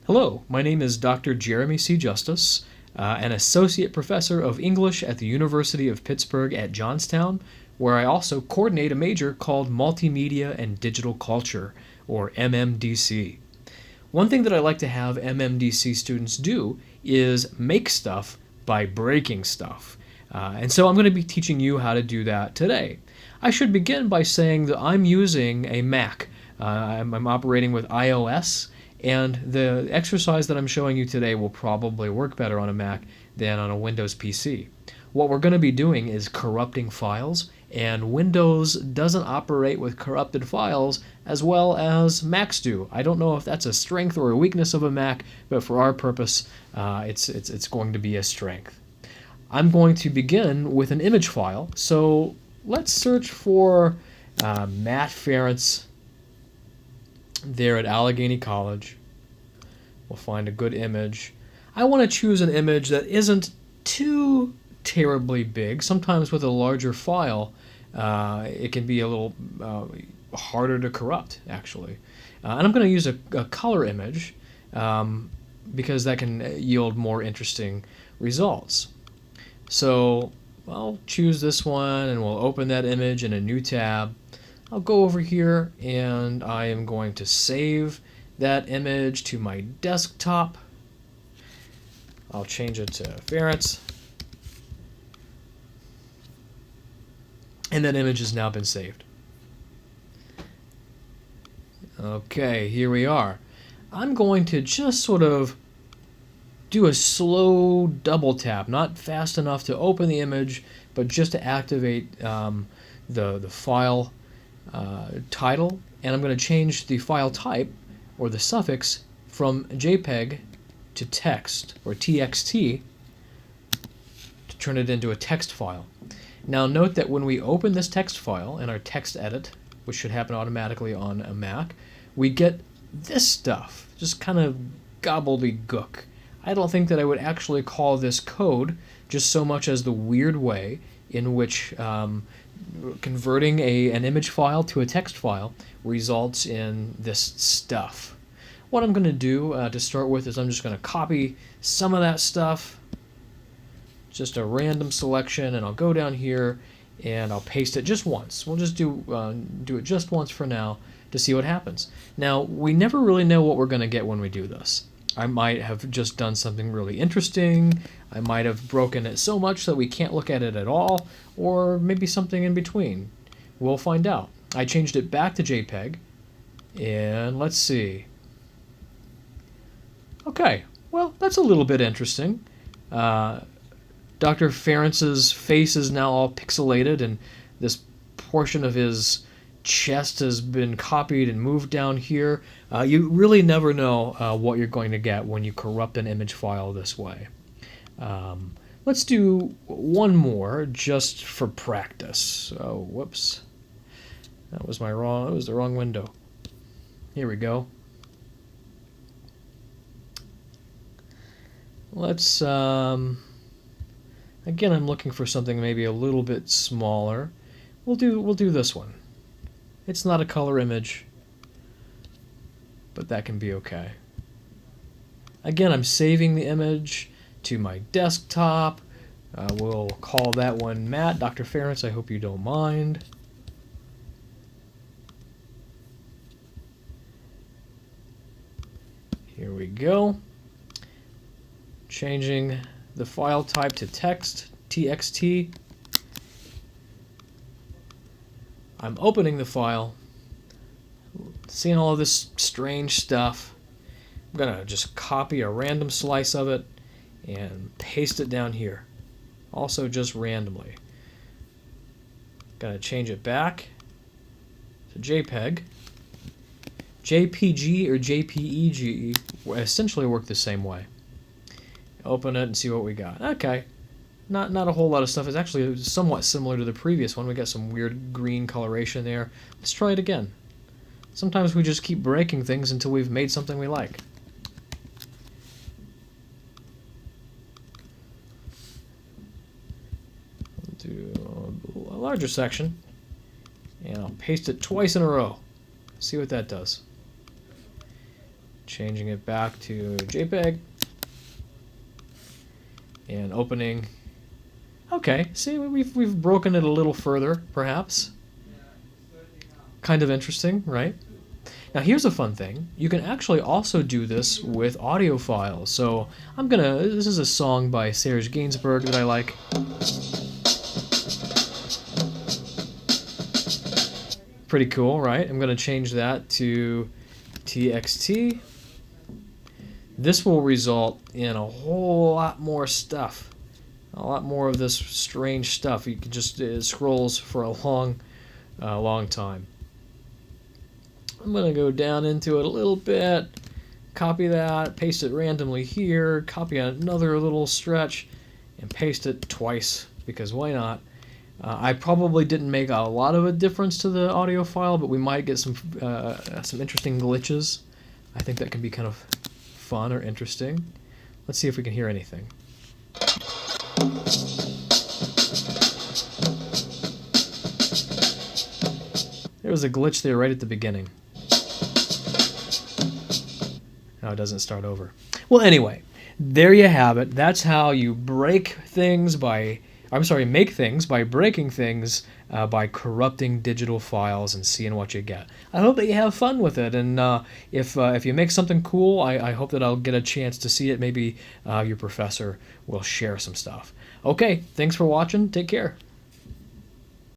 Hello, my name is Dr. Jeremy C. Justice, an associate professor of English at the University of Pittsburgh at Johnstown, where I also coordinate a major called Multimedia and Digital Culture, or MMDC. One thing that I like to have MMDC students do is make stuff by breaking stuff. And so I'm going to be teaching you how to do that today. I should begin by saying that I'm using a Mac. I'm operating with iOS, and the exercise that I'm showing you today will probably work better on a Mac than on a Windows PC. What we're going to be doing is corrupting files, and Windows doesn't operate with corrupted files as well as Macs do. I don't know if that's a strength or a weakness of a Mac, but for our purpose, it's going to be a strength. I'm going to begin with an image file, so let's search for Matt Ference there at Allegheny College. We'll find a good image. I want to choose an image that isn't too terribly big. Sometimes with a larger file, it can be a little harder to corrupt, actually. And I'm going to use a color image because that can yield more interesting results. So I'll choose this one and we'll open that image in a new tab. I'll go over here and I am going to save that image to my desktop. I'll change it to Ference. And that image has now been saved. Okay, here we are. I'm going to just sort of do a slow double tap, not fast enough to open the image, but just to activate the file title, and I'm going to change the file type or the suffix from JPEG to text or TXT to turn it into a text file. Now note that when we open this text file in our text edit, which should happen automatically on a Mac, we get this stuff, just kind of gobbledygook. I don't think that I would actually call this code, just so much as the weird way in which converting an image file to a text file results in this stuff. What I'm going to do to start with is I'm just going to copy some of that stuff, just a random selection, and I'll go down here and I'll paste it just once. We'll just do it just once for now to see what happens. Now, we never really know what we're going to get when we do this. I might have just done something really interesting. I might have broken it so much that we can't look at it at all, or maybe something in between. We'll find out. I changed it back to JPEG, and let's see. Okay, well, that's a little bit interesting. Dr. Ference's face is now all pixelated, and this portion of his chest has been copied and moved down here. You really never know what you're going to get when you corrupt an image file this way. Let's do one more just for practice. Oh, whoops. That was the wrong window. Here we go. Let's, again, I'm looking for something maybe a little bit smaller. We'll do this one. It's not a color image, but that can be okay. Again, I'm saving the image to my desktop. We'll call that one Matt. Dr. Ference, I hope you don't mind. Here we go. Changing the file type to text, TXT. I'm opening the file, seeing all of this strange stuff. I'm going to just copy a random slice of it and paste it down here. Also just randomly. Going to change it back to JPEG. JPG or JPEG essentially work the same way. Open it and see what we got. Okay. Not a whole lot of stuff. It's actually somewhat similar to the previous one. We got some weird green coloration there. Let's try it again. Sometimes we just keep breaking things until we've made something we like. We'll do a larger section, and I'll paste it twice in a row. See what that does. changing it back to JPEG, and opening. Okay, see, we've broken it a little further, perhaps. Kind of interesting, right? Now here's a fun thing. You can actually also do this with audio files. So this is a song by Serge Gainsbourg that I like. Pretty cool, right? I'm gonna change that to TXT. This will result in a whole lot more stuff. A lot more of this strange stuff. You can just, it scrolls for a long time. I'm going to go down into it a little bit, copy that, paste it randomly here, copy another little stretch, and paste it twice, because why not? I probably didn't make a lot of a difference to the audio file, but we might get some interesting glitches. I think that can be kind of fun or interesting. Let's see if we can hear anything. There was a glitch there right at the beginning. Now it doesn't start over. Well, anyway, there you have it. That's how you make things by breaking things, by corrupting digital files and seeing what you get. I hope that you have fun with it, and if you make something cool, I hope that I'll get a chance to see it. Maybe your professor will share some stuff. Okay, thanks for watching. Take care.